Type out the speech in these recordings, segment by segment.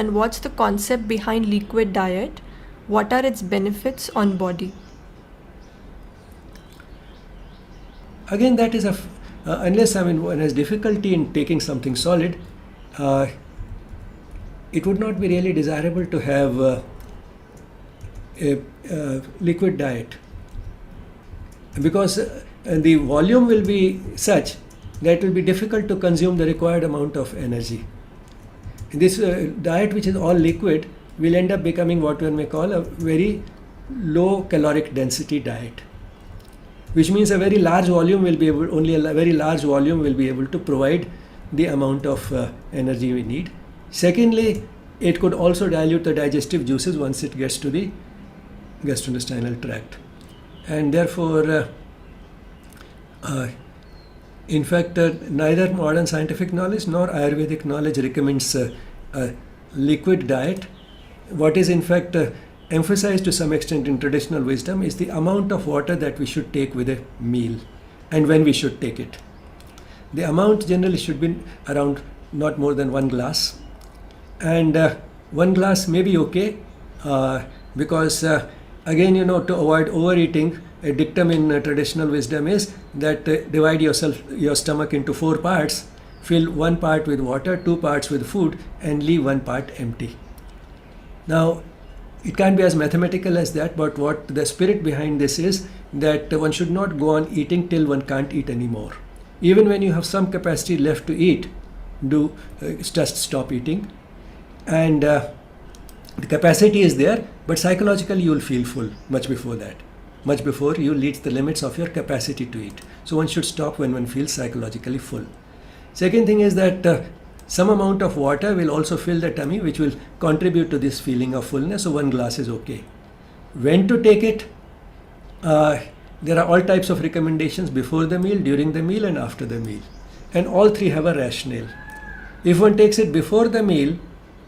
and what's the concept behind liquid diet? What are its benefits on body? Again, that is unless one has difficulty in taking something solid, it would not be really desirable to have a liquid diet, because the volume will be such that it will be difficult to consume the required amount of energy. This diet, which is all liquid, will end up becoming what one may call a very low caloric density diet, which means a very large volume will be able, only a very large volume will be able to provide the amount of energy we need. Secondly, it could also dilute the digestive juices once it gets to the gastrointestinal tract, and therefore in fact neither modern scientific knowledge nor Ayurvedic knowledge recommends a liquid diet. What is in fact emphasized to some extent in traditional wisdom is the amount of water that we should take with a meal and when we should take it. The amount generally should be around not more than 1 glass, and 1 glass may be okay, because again, to avoid overeating, a dictum in traditional wisdom is that divide your stomach into 4 parts, fill 1 part with water, 2 parts with food, and leave 1 part empty. Now, it can't be as mathematical as that, but what the spirit behind this is that one should not go on eating till one can't eat anymore. Even when you have some capacity left to eat, do just stop eating, and the capacity is there, but psychologically you will feel full much before that, much before you reach the limits of your capacity to eat. So one should stop when one feels psychologically full. Second thing is that some amount of water will also fill the tummy, which will contribute to this feeling of fullness, so 1 glass is okay. When to take it? There are all types of recommendations before the meal, during the meal, and after the meal, and all 3 have a rationale. If one takes it before the meal,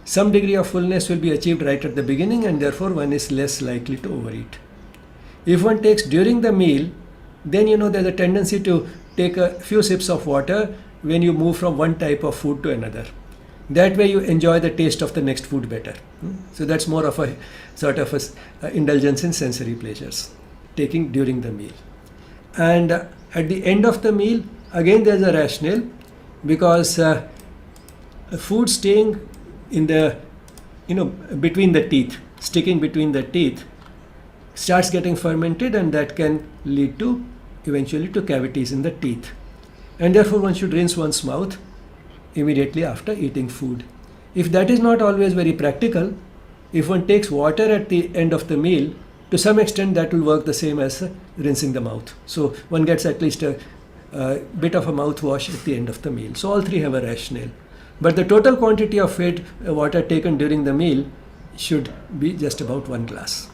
some degree of fullness will be achieved right at the beginning, and therefore one is less likely to overeat. If one takes during the meal, then there's a tendency to take a few sips of water when you move from one type of food to another. That way you enjoy the taste of the next food better. So that's more of a sort of a indulgence in sensory pleasures, taking during the meal. And at the end of the meal, again there's a rationale, because food staying in the between the teeth, sticking between the teeth, starts getting fermented, and that can lead to eventually to cavities in the teeth, and therefore one should rinse one's mouth immediately after eating food. If that is not always very practical, if one takes water at the end of the meal, to some extent that will work the same as rinsing the mouth. So one gets at least a bit of a mouthwash at the end of the meal. So all 3 have a rationale. But the total quantity of water taken during the meal should be just about 1 glass.